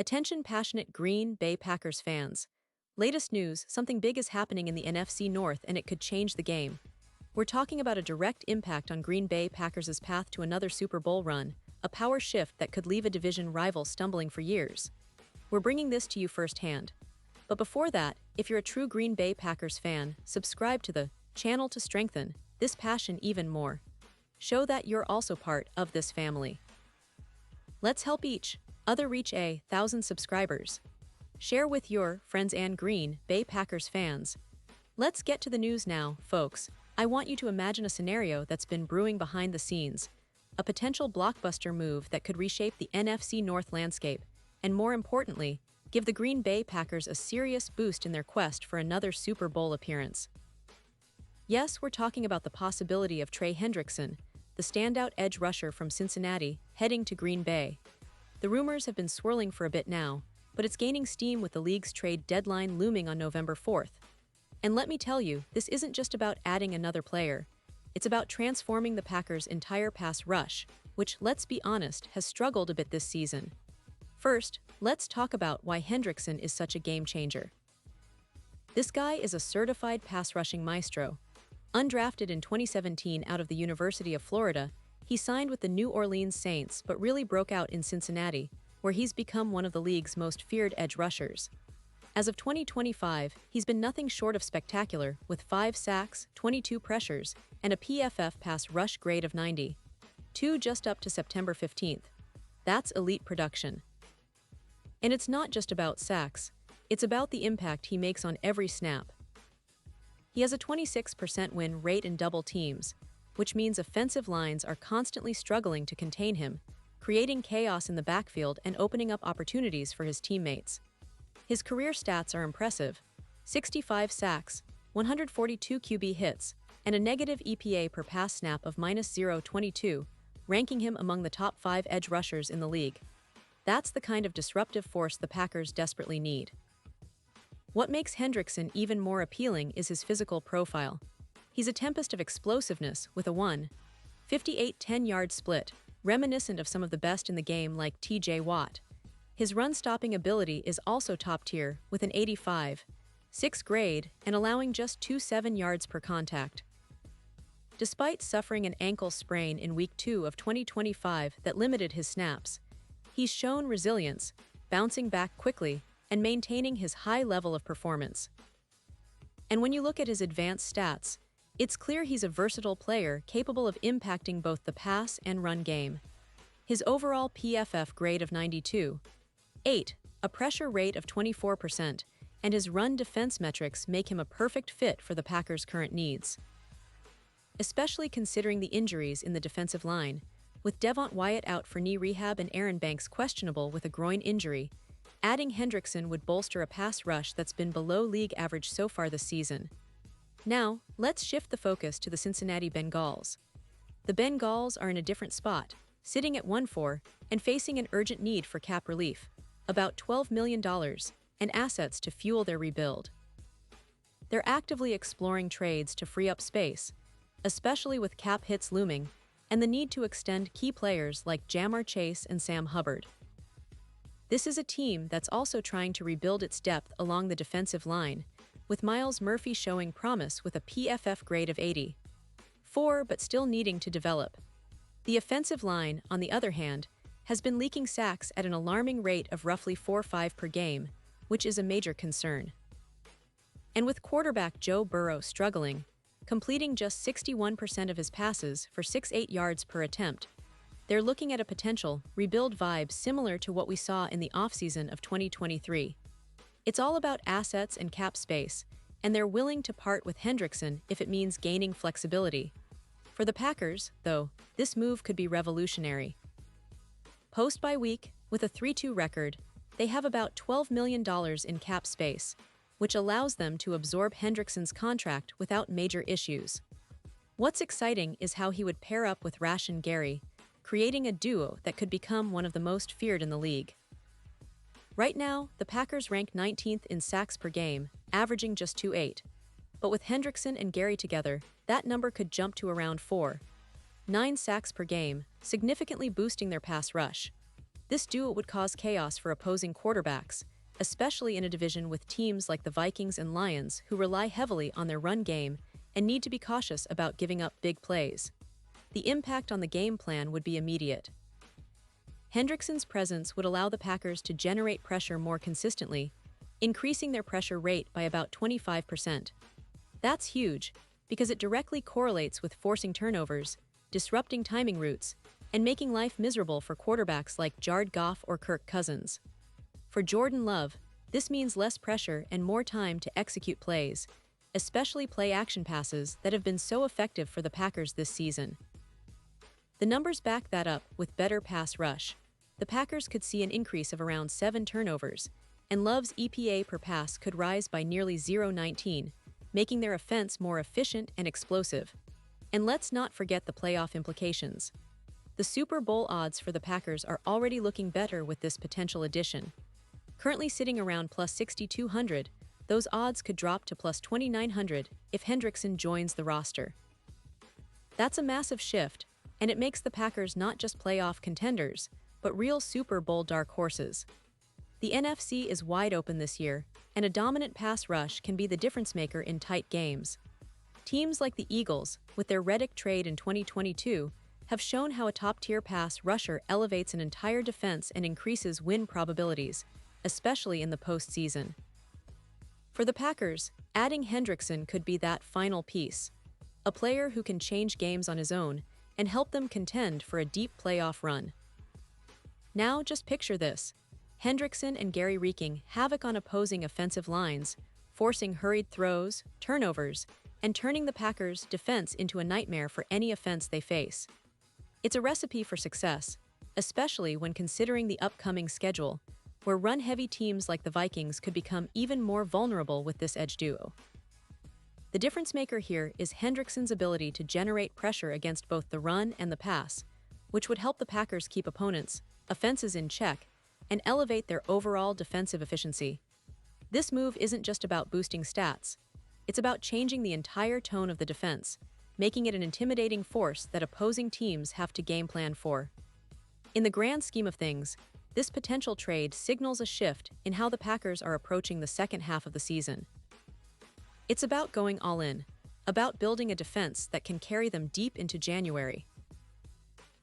Attention passionate Green Bay Packers fans. Latest news, something big is happening in the NFC North and it could change the game. We're talking about a direct impact on Green Bay Packers' path to another Super Bowl run, a power shift that could leave a division rival stumbling for years. We're bringing this to you firsthand. But before that, if you're a true Green Bay Packers fan, subscribe to the channel to strengthen this passion even more. Show that you're also part of this family. Let's help each other reach 1,000 subscribers. Share with your friends and Green Bay Packers fans. Let's get to the news now, folks. I want you to imagine a scenario that's been brewing behind the scenes. A potential blockbuster move that could reshape the NFC North landscape, and more importantly, give the Green Bay Packers a serious boost in their quest for another Super Bowl appearance. Yes, we're talking about the possibility of Trey Hendrickson, the standout edge rusher from Cincinnati, heading to Green Bay. The rumors have been swirling for a bit now, but it's gaining steam with the league's trade deadline looming on November 4th. And let me tell you, this isn't just about adding another player. It's about transforming the Packers' entire pass rush, which, let's be honest, has struggled a bit this season. First, let's talk about why Hendrickson is such a game-changer. This guy is a certified pass-rushing maestro. Undrafted in 2017 out of the University of Florida, he signed with the New Orleans Saints but really broke out in Cincinnati, where he's become one of the league's most feared edge rushers. As of 2025, he's been nothing short of spectacular, with 5 sacks, 22 pressures, and a PFF pass rush grade of 90. 2 just up to September 15th. That's elite production. And it's not just about sacks, it's about the impact he makes on every snap. He has a 26% win rate in double teams, which means offensive lines are constantly struggling to contain him, creating chaos in the backfield and opening up opportunities for his teammates. His career stats are impressive: 65 sacks, 142 QB hits, and a negative EPA per pass snap of -0.22, ranking him among the top 5 edge rushers in the league. That's the kind of disruptive force the Packers desperately need. What makes Hendrickson even more appealing is his physical profile. He's a tempest of explosiveness with a 1.58 10-yard split, reminiscent of some of the best in the game like TJ Watt. His run-stopping ability is also top-tier, with an 85.6 grade and allowing just 2.7 yards per contact. Despite suffering an ankle sprain in Week 2 of 2025 that limited his snaps, he's shown resilience, bouncing back quickly and maintaining his high level of performance. And when you look at his advanced stats, it's clear he's a versatile player capable of impacting both the pass and run game. His overall PFF grade of 92.8, a pressure rate of 24%, and his run defense metrics make him a perfect fit for the Packers' current needs. Especially considering the injuries in the defensive line, with Devont Wyatt out for knee rehab and Aaron Banks questionable with a groin injury, adding Hendrickson would bolster a pass rush that's been below league average so far this season. Now, let's shift the focus to the Cincinnati Bengals. The Bengals are in a different spot, sitting at 1-4 and facing an urgent need for cap relief, about $12 million, and assets to fuel their rebuild. They're actively exploring trades to free up space, especially with cap hits looming, and the need to extend key players like Jamar Chase and Sam Hubbard. This is a team that's also trying to rebuild its depth along the defensive line, with Myles Murphy showing promise with a PFF grade of 84 but still needing to develop. The offensive line, on the other hand, has been leaking sacks at an alarming rate of roughly 4-5 per game, which is a major concern. And with quarterback Joe Burrow struggling, completing just 61% of his passes for 6.8 yards per attempt, they're looking at a potential rebuild vibe similar to what we saw in the offseason of 2023. It's all about assets and cap space, and they're willing to part with Hendrickson if it means gaining flexibility. For the Packers, though, this move could be revolutionary. Post-bye week, with a 3-2 record, they have about $12 million in cap space, which allows them to absorb Hendrickson's contract without major issues. What's exciting is how he would pair up with Rashan Gary, creating a duo that could become one of the most feared in the league. Right now, the Packers rank 19th in sacks per game, averaging just 2.8. But with Hendrickson and Gary together, that number could jump to around 4.9 sacks per game, significantly boosting their pass rush. This duo would cause chaos for opposing quarterbacks, especially in a division with teams like the Vikings and Lions who rely heavily on their run game and need to be cautious about giving up big plays. The impact on the game plan would be immediate. Hendrickson's presence would allow the Packers to generate pressure more consistently, increasing their pressure rate by about 25%. That's huge, because it directly correlates with forcing turnovers, disrupting timing routes, and making life miserable for quarterbacks like Jared Goff or Kirk Cousins. For Jordan Love, this means less pressure and more time to execute plays, especially play-action passes that have been so effective for the Packers this season. The numbers back that up with better pass rush. The Packers could see an increase of around 7 turnovers, and Love's EPA per pass could rise by nearly 0.19, making their offense more efficient and explosive. And let's not forget the playoff implications. The Super Bowl odds for the Packers are already looking better with this potential addition. Currently sitting around plus 6,200, those odds could drop to plus 2,900 if Hendrickson joins the roster. That's a massive shift, and it makes the Packers not just playoff contenders, but real Super Bowl dark horses. The NFC is wide open this year, and a dominant pass rush can be the difference maker in tight games. Teams like the Eagles, with their Reddick trade in 2022, have shown how a top-tier pass rusher elevates an entire defense and increases win probabilities, especially in the postseason. For the Packers, adding Hendrickson could be that final piece, a player who can change games on his own and help them contend for a deep playoff run. Now just picture this: Hendrickson and Gary wreaking havoc on opposing offensive lines, forcing hurried throws, turnovers, and turning the Packers' defense into a nightmare for any offense they face. It's a recipe for success, especially when considering the upcoming schedule, where run-heavy teams like the Vikings could become even more vulnerable with this edge duo. The difference maker here is Hendrickson's ability to generate pressure against both the run and the pass, which would help the Packers keep opponents' offenses in check and elevate their overall defensive efficiency. This move isn't just about boosting stats. It's about changing the entire tone of the defense, making it an intimidating force that opposing teams have to game plan for. In the grand scheme of things, this potential trade signals a shift in how the Packers are approaching the second half of the season. It's about going all in, about building a defense that can carry them deep into January.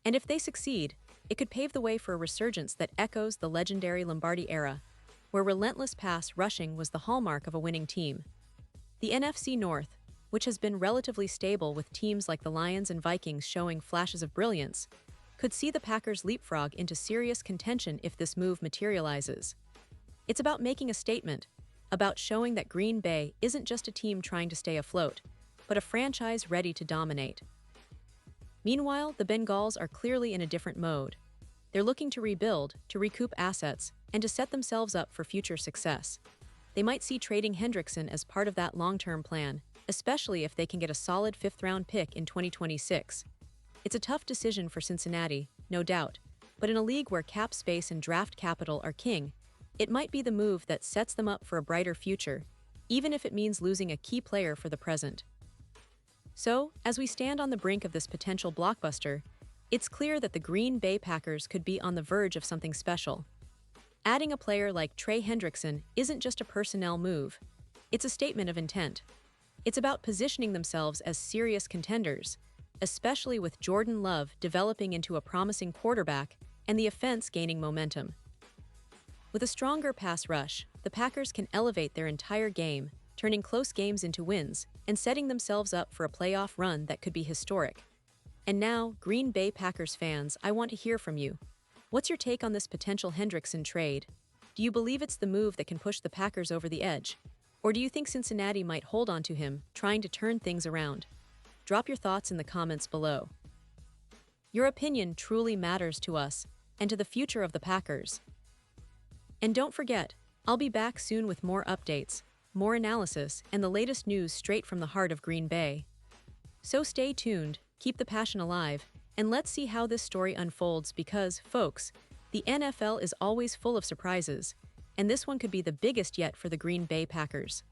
And if they succeed, it could pave the way for a resurgence that echoes the legendary Lombardi era, where relentless pass rushing was the hallmark of a winning team. The NFC North, which has been relatively stable with teams like the Lions and Vikings showing flashes of brilliance, could see the Packers leapfrog into serious contention if this move materializes. It's about making a statement, about showing that Green Bay isn't just a team trying to stay afloat, but a franchise ready to dominate. Meanwhile, the Bengals are clearly in a different mode. They're looking to rebuild, to recoup assets, and to set themselves up for future success. They might see trading Hendrickson as part of that long-term plan, especially if they can get a solid fifth-round pick in 2026. It's a tough decision for Cincinnati, no doubt, but in a league where cap space and draft capital are king, it might be the move that sets them up for a brighter future, even if it means losing a key player for the present. So, as we stand on the brink of this potential blockbuster, it's clear that the Green Bay Packers could be on the verge of something special. Adding a player like Trey Hendrickson isn't just a personnel move, it's a statement of intent. It's about positioning themselves as serious contenders, especially with Jordan Love developing into a promising quarterback and the offense gaining momentum. With a stronger pass rush, the Packers can elevate their entire game, turning close games into wins and setting themselves up for a playoff run that could be historic. And now, Green Bay Packers fans, I want to hear from you. What's your take on this potential Hendrickson trade? Do you believe it's the move that can push the Packers over the edge? Or do you think Cincinnati might hold on to him, trying to turn things around? Drop your thoughts in the comments below. Your opinion truly matters to us and to the future of the Packers. And don't forget, I'll be back soon with more updates, more analysis, and the latest news straight from the heart of Green Bay. So stay tuned, keep the passion alive, and let's see how this story unfolds because, folks, the NFL is always full of surprises, and this one could be the biggest yet for the Green Bay Packers.